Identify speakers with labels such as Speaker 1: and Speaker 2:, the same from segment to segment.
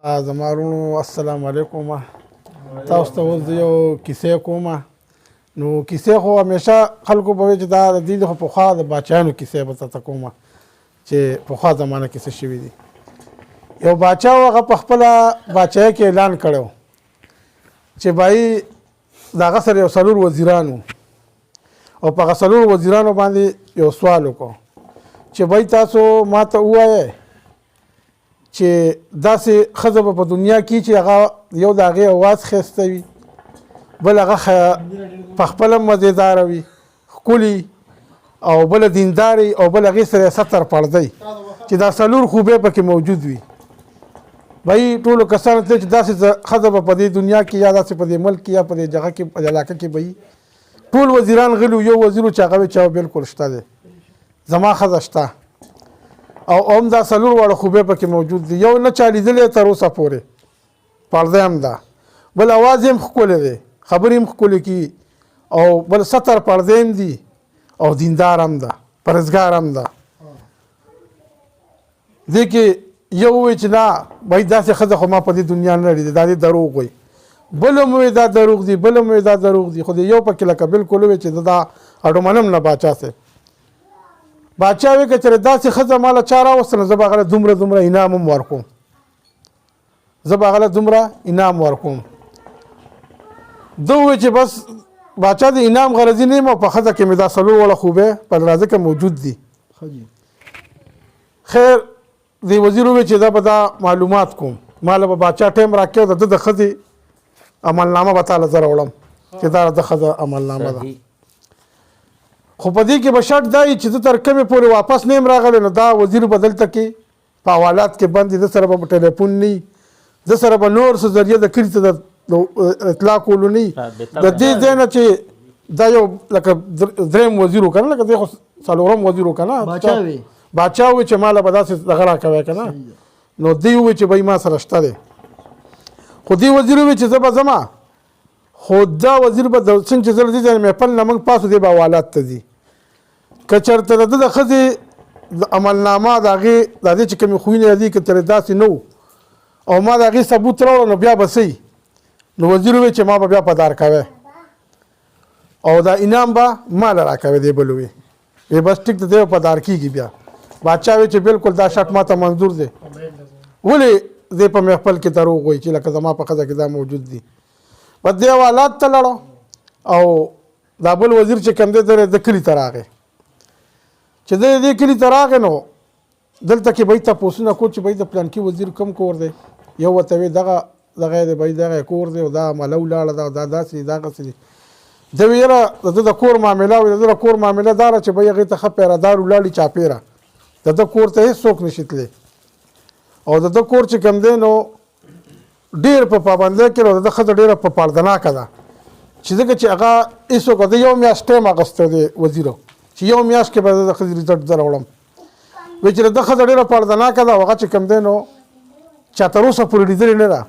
Speaker 1: زمارونو السلام علیکم. تاسو ته اوس یو کیسې کوم. نو کیسې خو همیشه خلکو به وایي چې دا د دې خو پخوا د باچایانو کیسې به درته کوم چې پخوا زمانه کې څه شوي دي. یو باچا و، هغه په خپله باچایۍ کې اعلان کړی چې بای د هغه سره یو څلور وزیران وو او په هغه څلور وزیرانو باندې یو سوال وکړو چې بای تاسو ما ته ووایئ چې داسې ښځه به په دنیا کې چې هغه یو د هغې اواز ښایسته وي، بل هغه په خپله مزېداره وي، ښکلي، او بله دینداري، او بل هغې سره ستر پړدی، چې دا څلور خوبۍ پکې موجود وي. بهی ټولو کسانو ته چې داسې ښځه به په دې دنیا کې یا داسې په دې ملک کې یا په دې جګه کې په علاقه کې به ټول وزیران غلي. یو وزیر چې هغه چې بلکل شته دی، زما ښځه شته، او هم دا څلور واړه خوبۍ پکې موجود دي. یو نه چا لیدلی تر اوسه پورې، پرده هم ده، بل اواز هم ښکلی دی، خبرې هم ښکلې کي، او بل ستر پرده هم دي، او دیندار هم ده، پرهیزګار هم ده. دې کې یو ووایي چې نه بهی داسې ښځه خو ما په دې دنیا نه لیدې، دا دې دروغ وایي. بل هم وایي دا دروغ دي، بل هم وایي دا دروغ دي. خو د یو پکې لکه بلکل وایي چې دا اډو منم نه باچا صاحب. باچا وی که چېرې داسې ښځه ما له چا راوستله زه به هغه له دومره دومره انعام هم ورکوم، زه به هغه له دومره انعام ورکوم. ده ووایي چې بس باچا د انعام غرضي نه یم، او په ښځه کې مې دا څلور واړه خوبۍ په دروازه کې موجود دي. خیر دې وزیر ووایي چې دا به دا معلومات کوم، ما له به باچا ټایم راکړی او د ده د ښځې عملنامه به تاله زه راوړم چې دا د ښځه عملنامه ده. خو په دې کې به شرط دا وي چې زه تر کومې پورې واپس نه یم راغلی، نو دا وزیر به دلته کې په حوالات کې بند وي، ده سره به ټلیفون نه وي، ده سره به نور څه ذریعه د کلي ته د اطلاع کولو نه وي. د دې ځای نه چې دا یو لکه درېیم وزیر و که نه، لکه دی خو څلورم وزیر و که نه، باچا ووایي چې ما له به داسې دغه راکوی که نه. نو دی ووایي چې بهی ما سره شته دی. خو دی وزیر ووایي چې زه به ځمه، خو دا وزیر به څنګه چې زه له دې ځای نه محفل نه موږ پاسو دی به حوالات ته ځي. که چېرته د ده د ښځې د عملنامه د هغې د دې چې کومې خویونه دي که ترې داسې نه و او ما د هغې ثبوت راوړه، نو بیا به څه نو وزیر ووایي چې ما به بیا پدار کوی او دا انعام به ما له راکوی. دی بل ووایي بس ټیک ده، دی به پدار کېږي. بیا باچا وایي چې بلکل دا شرط ما ته منظور دی. ولې دی په محفل کې دروغ وایي چې لکه زما په ښځه کې دا موجود دي. بس دی حوالات ته لاړو، او دا بل وزیر چې کوم دی د کلي ته راغی. چې د دې کلي ته راغی نو دلته کې به یې تپوسونه کو چې به د پلانکي وزیر کوم کور دی. یو ورته وایي دغه دی، به دغه کور دی، او دا مله ولاړه ده، دا داسې دي، دغسې دي. ده وایي یاره د ده د کور معامله وي، د ده د کور معامله دا ده چې به یې هغې ته ښه پیردار ولاړي چاپېره، د ده کور ته هېڅوک نشي تللی. او د ده کور چې کوم دی نو ډېر په پابندۍ کې، او د ده ښځه ډېره په پردناکه ده، چې ځکه چې هغه هېڅوک د یو میاشت ټایم اخیستی دی وزیرو چې یو میاشت کې به د ښځې رزلټ زه راوړم. وایي چې د ده ښځه ډېره پردناکه ده، او هغه چې کوم دی نو چا تر اوسه پورې لیدلې نه ده.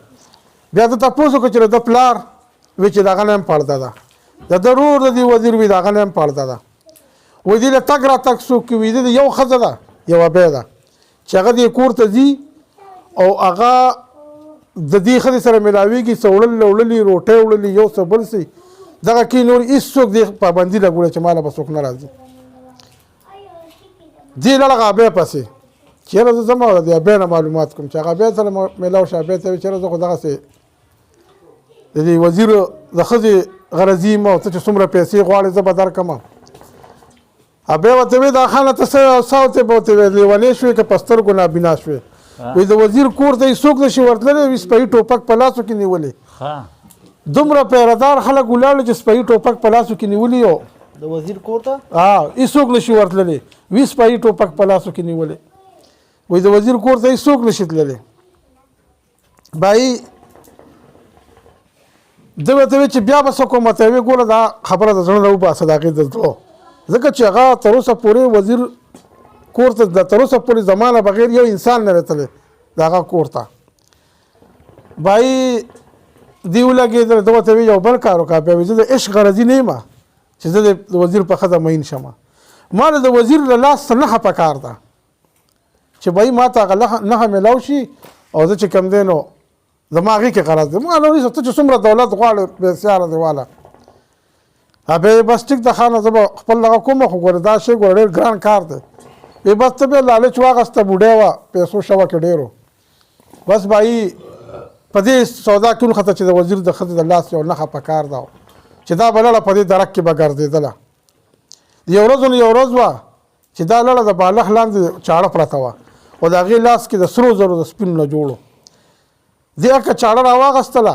Speaker 1: بیا ده تپوس وکړو چې د ده پلار، وایي چې د هغه نه هم پرده ده، د ده رور د دې وزیر وایي د هغه نه هم پرده ده. وایي دې له تګ راتګ څوک کوي؟ وایي د یو ښځه ده، یوه بیا ده چې هغه دې کور ته ځي او هغه د دې ښځې سره میلاویږي، څه وړل وړلي، روټۍ وړلي، یو څه بل څه دغه کې نور هېڅوک دې پابندي لګولی چې ما له به څوک نه راځي. دې لاړه هغه ابۍ پسې چې یاره زه ځم او د ابۍ نه معلومات کوم. چې هغه ابۍ سره میلاو شو، ابۍ ته وایي چې یاره زه خو دغسې د دې وزیر د ښځې غرضي یم، او ته چې څومره پیسې غواړې زه به درکړم. ابۍ ورته وایي دا خانه ته څه ورته به ورته وایي لیونۍ شوې که په سترګو نابینا شوې. وایي د وزیر کور ته هېڅوک نشي ورتللی، وایي سپهي ټوپک په لاسو کې نیولې، دومره پیردار خلک ولاړ چې سپهي ټوپک په لاسو کې نیولي، او
Speaker 2: د وزیر کور ته
Speaker 1: هېڅوک نشي ورتللی، وایي سپهي ټوپک په لاسو کې نیولې. وایي د وزیر کور ته هېڅوک نشي تللی. بهی ده ورته وایي چې بیا به څه کوم؟ ورته وایي ګوره دا خبره د زړه نه وباسه، د هغې د زړه، ځکه چې هغه تر اوسه پورې وزیر کور ته د تر اوسه پورې زما نه بغیر یو انسان نه راتلی د هغه کور ته. بهی دی ولګېدل. ده ورته وایي یو بل کار وکړه. بیا وایي زه د عشق غرضي نه یم چې زه د وزیر په ښځه مین شم. ما د وزیر له لاس څه نښه پکار ده چې بهی ما ته هغه نښه میلاو شي، او زه چې کوم دی نو زما هغې کې غرض دی ما نو ته چې څومره دولت غواړې بېسیاره دی واله بیا بس ټیک ده خانه زه به خپل دغه کوم خو ګوره دا شی ګوره ډېر ګران کار دی بیا بس ته بیا لالچ واغسته بوډۍ وه پیسو شوه کې ډېرو بس بایي په دې سودا کې ونښته چې د وزیر د ښځې د لاس یو نښه په کار ده چې دا به لړه په دې درک کې به ګرځېدله یو ورځ نو یو ورځ وه چې دا لړه د بالښت لاندې چاړه پرته وه او د هغې لاس کې د سرو زرو د سپینو نه جوړو دې هکه چاړه راواغستله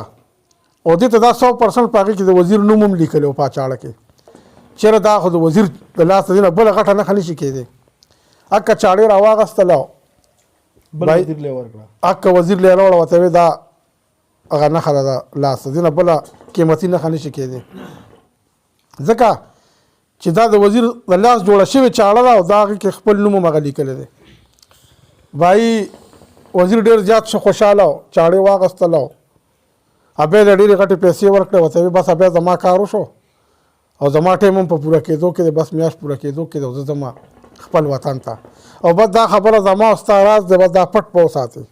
Speaker 1: او دې ته دا 100% په هغې کې د وزیر نوم هم لیکلی و په چاړه کې چېرې دا خو د وزیر د لاس د دې نه بله غټه نښه نشي کېدی هکه چاړې راواغستله هکه وزیر لی راوړه ورته ویې دا هغه نښه ده د لاس د دې نه بله قیمتي نښه نشي کېدی ځکه چې دا د وزیر د لاس جوړه شوې چاړه ده او دا هغې کې خپل نوم هم هغه لیکلی دی بایي وزیر ډېر زیات ښه خوشحاله و چاړې واغستله و بیا یې ډېرې غټې پیسې ورکړې ورته ویې بس بیا زما کار وشو او زما ټایم هم په پوره کېدو کې دی بس میاشت پوره کېدو کې دی او زه ځم خپل وطن ته او بس دا خبره زما او ستا راز دی بس دا پټ به وساتې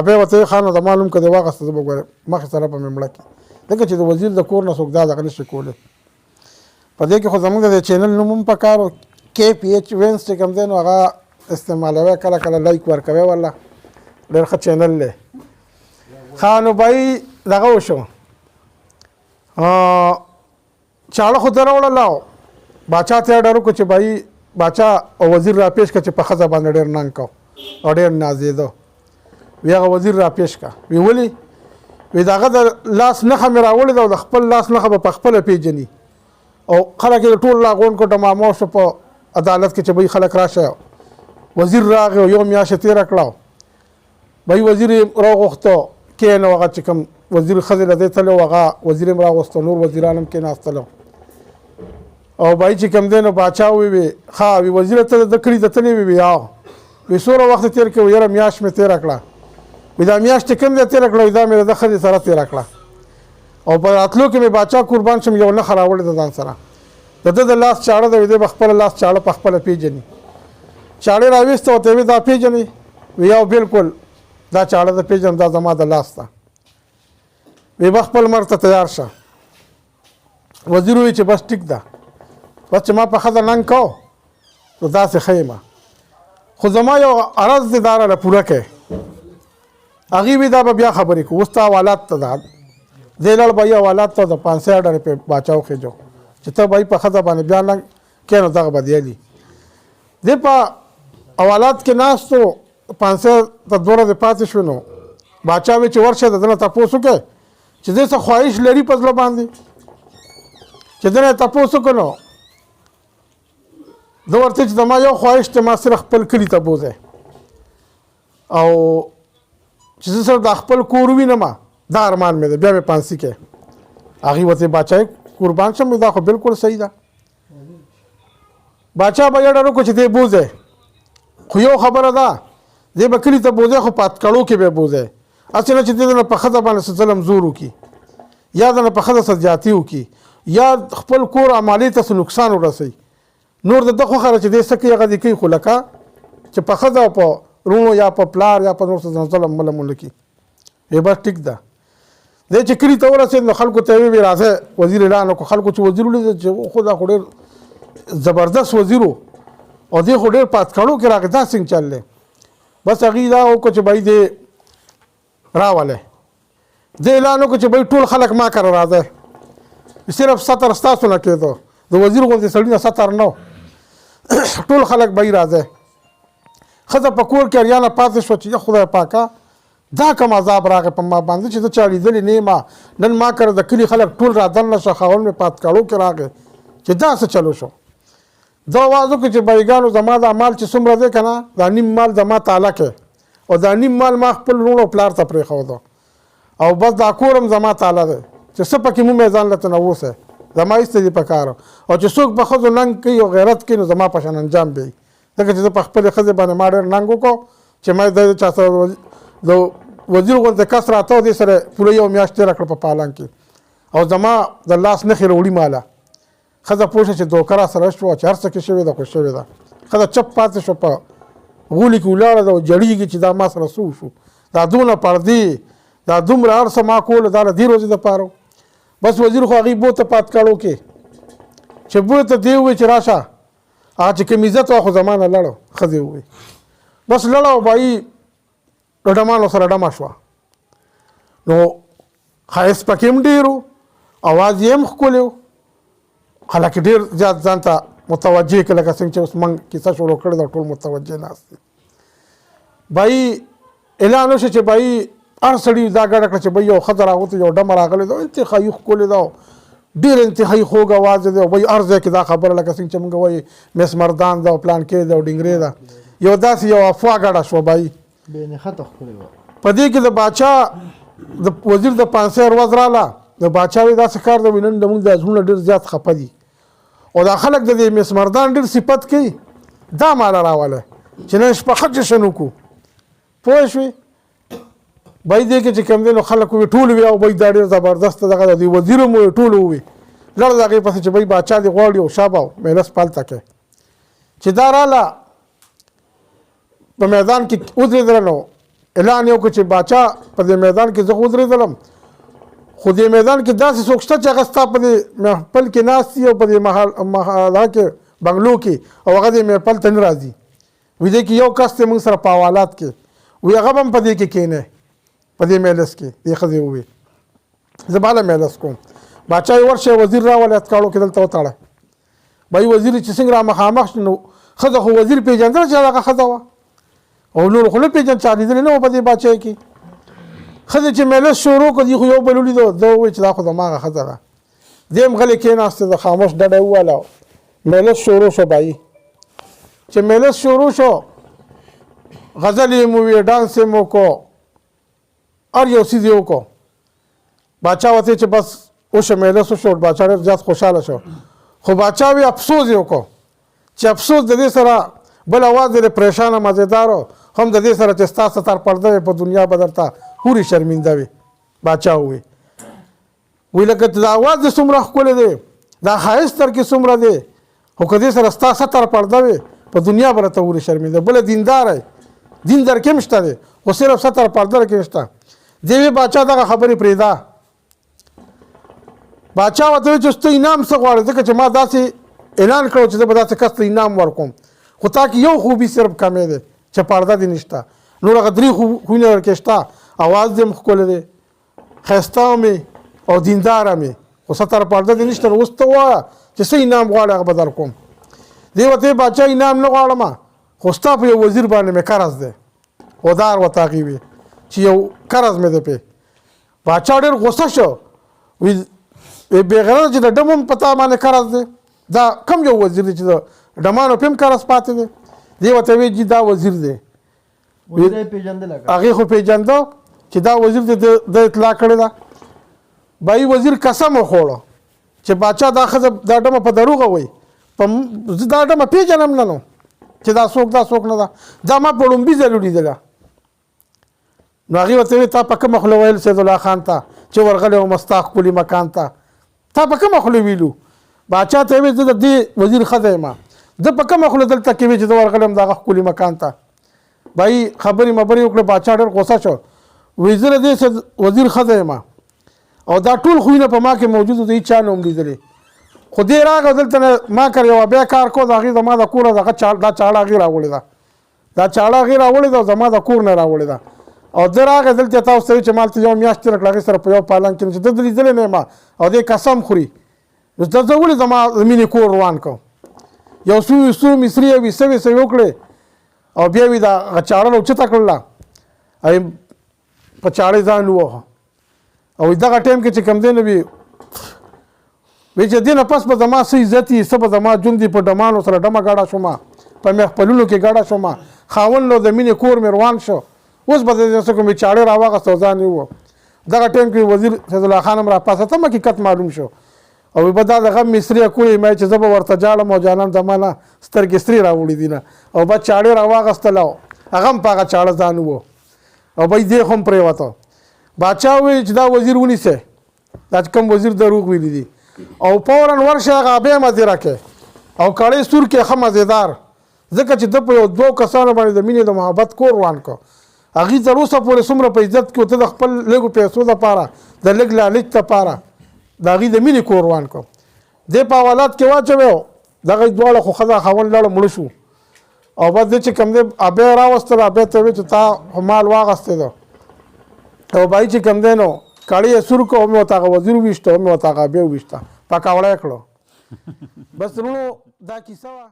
Speaker 1: بیا ورته ویې خانه زما نوم که دې واغسته زه به ګورې مخې سره به مې مړه کړي ځکه چې د وزیر د کور نه څوک دا دغه نشي کولی په دې کې خو زموږ د چینل نوم هم پکار و KPH وینس چې کوم دی نو هغه استعمالوی کله کله لایک ورکوی والله ډېر ښه چینل دی ښه نو بایي دغه وشو چاړه خو ده راوړله باچا ته یې ډر وکړو چې بایي باچا او وزیر را پیش کړه چې په ښځه باندې ډېر ننګ کو او ډېر نازېده وی هغه وزیر را پیش کړه وی ولې وی د هغه د لاس نښه مې راوړې ده او د خپل لاس نښه به په خپله پیژني او خلک یې ټول راغونډ کړو ډمامه شو په عدالت کې چې بهی خلک راشه وزیر راغی او یو میاشت یې تېره کړه بهی وزیر یې راوغوښته کېنه هغه چې کوم وزیر ښځې له دې تللی و هغه وزیر یې هم راوغوښته نور وزیران هم کېناستله او بهی چې کوم دی نو باچا ووی ښه وی وزیره ته د کلي ته تللی وی یا وی څومره وخت تېر کړې یاره میاشت مې تېره کړه وی دا میاشت چې کوم دی تېره کړه وی دا مې د ښځې سره تېره کړه او په راتلو کې مې باچا قربان شم یو نښه راوړې ده ځان سره د ده د لاس چاړه ده وی دی به خپله لاس چاړه په خپله پیژني چاړې راویسته ورته وی دا پیژنې وی یا بالکل دا چاړه ده پیژنم دا زما د لاس ده وی به خپل مرګ ته تیار شه وزیر ووی چې بس ټیک ده بس چې ما په ښځه ننګ کو نو داسې ښه یم خو زما یو عرض دی دا راله پوره کړې هغې وی دا به بیا خبرې کوو اوس ته حوالات ته ده دې لړ به یې حوالات ته د 500 روپۍ باچا وخېجو چې ته به یې په ښځه باندې بیا ننګ کې نو دغه به دیلي دې په حوالات کې ناست و 500 ته 2 ورځې پاتې شوې نو باچا وی چې ورشه د ده نه تپوس وکړې چې دې څه خواهش لري په زړه باندې چې ده نه یې تپوس وکړو نو ده ورته چې زما یو خواهش دی ما صرف خپل کلي ته بوځئ او چې زه صرف دا خپل کور ووینم دا ارمان مې دی بیا مې پانسي کې هغې ورته باچا قربان شم دا خو بالکل صحیح ده باچا به یې ډر وکړو چې دې بوځئ خو یو خبره ده دې به کلي ته بوځئ خو په اتکړو کې به یې بوځئ هسې نه چې دې نه په ښځه باندې څه ظلم زور وکړي یا د نه په ښځه څه زیاتي وکړي یا خپل کور عمالي ته څه نقصان ورسوي نور د ده خوښه ده چې دې څه کوي هغه دې کوي خو لکه چې په ښځه او په رونو یا په پلار یا په نور څه ظلم ملم ونه کړي ای بس ټیک ده دې چې کلي ته ورسېد نو خلکو ته یې وویل راځه وزیر اعلان وکړو خلکو چې وزیر ولید چې خو دا خو ډېر زبردست وزیر و او دې خو ډېر په اتکړو کې راغی دا څنګه چل دی بس هغې دا وکړو چې بهی دې راولی دې اعلان وکړو چې بهی ټول خلک ما کره راځئ صرف سطر ستاسو نه کېدو د وزیر غوندې سړي نه سطر نه ټول خلک بهی راځئ ښځه په کور کې اریانه پاتې شوه چې یا خدای پاکه دا کوم عذاب راغی په ما باندې چې زه چا لیدلې نه یم نن ما کره د کلي خلک ټول را دننه شه خاوند مې په اتکړو کې راغی چې دا څه چلو شو دا آواز وکړو چې بایګانو زما دا مال چې څومره دی که نه دا نیم مال زما تاله کې او دا نیم مال ما خپل لوڼ او پلار ته پرېښودو او بس دا کور هم زما تاله دی چې څه پکې مو مې ځان له نه اوسئ زما هېڅ دې په کار او چې څوک په ښځو ننګ کوي او غیرت کوي نو زما په شان انجام به وي ځکه چې زه په خپلې ښځې باندې ما ډېر ننګ وکړو چې ما د چا سره د وزیر غوندې کس راته دې سره پوره یو میاشت تېره کړه په پالان کې او زما د لاس نښې راوړي ماله ښځه پوه شوه چې دوکه را سره شوه چې هر څه کې شوې ده خو شوې ده ښځه چپ پاتې شوه په غولي کې ولاړه ده او جړېږي چې دا ما سره څه وشو دا دونه پردې دا دومره هر څه ما کوله دا له دې ورځې دپاره بس وزیر خو هغې بو ته پات کړو کې چې بو ته دې ووایي چې راشه هغه چې کوم عزت وه خو زما نه لړو ښځې ووایي بس لړه او بایي د ډمانو سره ډمه شوه نو ښایست پکې هم ډېر و اواز یې هم ښکلی و خلک ډېر زیات ځان ته متوجه کړه لکه څنګه چې اوس موږ کیسه شروع کړې ده ټول متوجه ناست دي بایي اعلان وشو چې بایي هر سړي دا ګډه کړه چې بایي یو ښځه راغوته یو ډمه راغلی ده انتهایي ښکلې ده ډېر انتهایي خوږ اواز دی او بایي هر ځای کې دا خبره لکه څنګه چې موږ وایي مس مردان ده او پلانکې ده او ډنګرې ده یو داسې یو افوا ګډه شوه بایي په دې کې د باچا د وزیر د 500 ورځ راله د باچا وایي داسې کار دی نن زموږ د زړونه ډېر زیات خفه دي او دا خلک د دې مس مردان ډېر صفت کوي دا ماله راولی چې نن شپه ښه جشن وکړو پوه شوې بای دې کې چې کوم دی نو خلک ووایي ټول وي او بای دا ډېر زبردسته دغه د وزیر هم ووایي ټول ووایي لړ د هغې پسې چې بای باچا دې غواړي او شابه مجلس پالته کوي چې دا راله په میدان کې ودرېدله نو اعلان یې وکړو چې باچا په دې میدان کې زه ودرېدلم خو دې میدان کې داسې څوک شته چې هغه ستا په دې محفل کې ناست دي او په دې محله کې بنګلو کې او هغه دې محفل ته نه راځي وي دې کې یو کس دی موږ سره په حوالات کې وي هغه به هم په دې کې کښېنی په دې مجلس کې دې ښځې ووایي زه به هله مجلس کوم باچا یې ورشه وزیر راولې اتکاړو کې دلته وتاړه بایي وزیر چې څنګه را مخامخ شو نو ښځه خو وزیر پېژندله چې هغه ښځه وه او نور خو نه پېژند چا لیدلې نه وه په دې باچا کې ښځې چې مجلس شروع کړ دي خو یو بل ولیدو ده ووایي چې دا خو زما هغه ښځه ده دې هم غلې کېناسته د خاموش ډډه یې وواله مجلس شروع شو بایي چې مجلس شروع شو غزل یې مو وویې ډانس یې مو وکړو هر یو څیز یې وکړو باچا ورته چې بس وشو مجلس وشو باچا ډېر زیات خوشحاله شو خو باچا وی افسوس یې وکړو چې افسوس د دې سره بل اواز دې پریشانه مزېدار هم د دې سره چې ستا ستر پرده وي په دنیا به درته پورې شرمنده وي باچا ووی وی لکه دا اواز دې څومره ښکلی دی دا ښایست در کې څومره دی خو که دې سره ستا ستر پرده وي په دنیا به درته پورې شرمنده بله دیندار دی دین در کې هم شته دی خو صرف ستر پرده در کې شته دې وی باچا دغه خبرې پرېږده باچا ورته وایي چې ته انعام څه غواړې ځکه چې ما داسې اعلان کړو چې زه به داسې کس ته انعام ورکوم خو تا کې یو خوبي صرف کمی دی چې پرده دې نشته نور هغه 3 خوبونه در کې شته اواز دې هم ښکلی دی ښایسته مې او دینداره مې خو ستر پرده دې نشته نو اوس ته ووایه چې څه انعام غواړې هغه به در کوم دې ورته باچا انعام نه غواړم خو ستا په یو وزیر باندې مې قرض دی ودار ورته هغې وي چې یو قرض مې دی پې باچا ډېر غوسه شو وی بېغرضه چې د ډم هم په تا باندې قرض دی دا کم یو وزیر دی چې د ډمانو پې هم قرض پاتې دی دې ورته وایي چې دا وزیر دی هغې خو پېژنده چې دا وزیر دی د اطلاع کړې ده بایي وزیر قسم وخوړه چې باچا دا ښځه دا ډمه په دروغه وایي زه دا ډمه پېژنم نه نو چې دا څوک نه ده دا ما په لومبي ځل ولیدله نو هغې ورته وایي تا په کومه خوله ویل سیدالله خان ته چې ورغلی وم ستا ښکلي مکان ته تا په کومه خوله ویلو باچا ته یې وایي زه د دې وزیر ښځه یم زه په کومه خوله دلته کې وي چې زه ورغلی یم د هغه ښکلي مکان ته بایي خبرې مبرې وکړې باچا ډېر غوسه شو وایي زه د دې وزیر ښځه یم او دا ټول خویونه په ما کې موجود دي چا نه هم لیدلې خو دې راغی دلته ما کر یوه بیا کار کو د هغې زما د کوره دا چاړه هغې راوړې ده دا چاړه هغې راوړې ده او زما د کور نه راوړې ده او ده راغی دلته تاسو ته وایي چې مالته یو میاشت تېره کړه هغې سره په یو پالن کې چې ده لیدلی نه یم او دې قسم خوري نو زه ولې زما د مینې کور روان کړم یو څو مصري او ویسه وکړې او بیا وي دا چاړه اوچته کړله او په چاړې ځان ووهه او دغه ټایم کې چې کوم دی نو وي چې دې نه پس به زما څه عزت وي څه به زما ژوند په ډمانو سره ډمه ګاډه شوم په محفلونو کې ګاډه شوم خاوند نو د مینې کور مې روان شو اوس به څه کوم چاړې راواغسته او ځان یې ووه دغه ټایم کې وزیر سیدالله خان هم راپاسه ته حقیقت معلوم شو او به دا د غم مصري کوی ما چې زه به ورته جاړم او جانان زما نه سترګې سرې راوړي دي نه او به چاړې راواغستله هغه هم په هغه چاړه ځان ووه او به یې دېخ هم پرېوته باچا وایي چې دا وزیر ونیسئ دا چې کوم وزیر دروغ ویلي دي او فورا ورشه هغه بیا مزیره کې او کړی سور کې ښه مزېدار ځکه چې ده په یو 2 کسانو باندې د مینې د محبت کور روان کړ هغې تر اوسه پورې څومره په عزت کې ته د خپل لږو پیسو دپاره د لږ لالچ دپاره د هغې د مینې کور روان کړو دې په حوالات کې واچوی دغه دواړه خو ښځه خاوند لاړه مړه شو او بس دی چې کوم دی ابی یې راوستله ابی ته یې وویل چې تا خو مال واغستی ده او بایي چې کوم دی نو کړی یې سور کړو مې ورته هغه وزیر وویشته مې ورته هغه ابی وویشته پکاوړی یې کړو بس وروڼو دا کیسه وه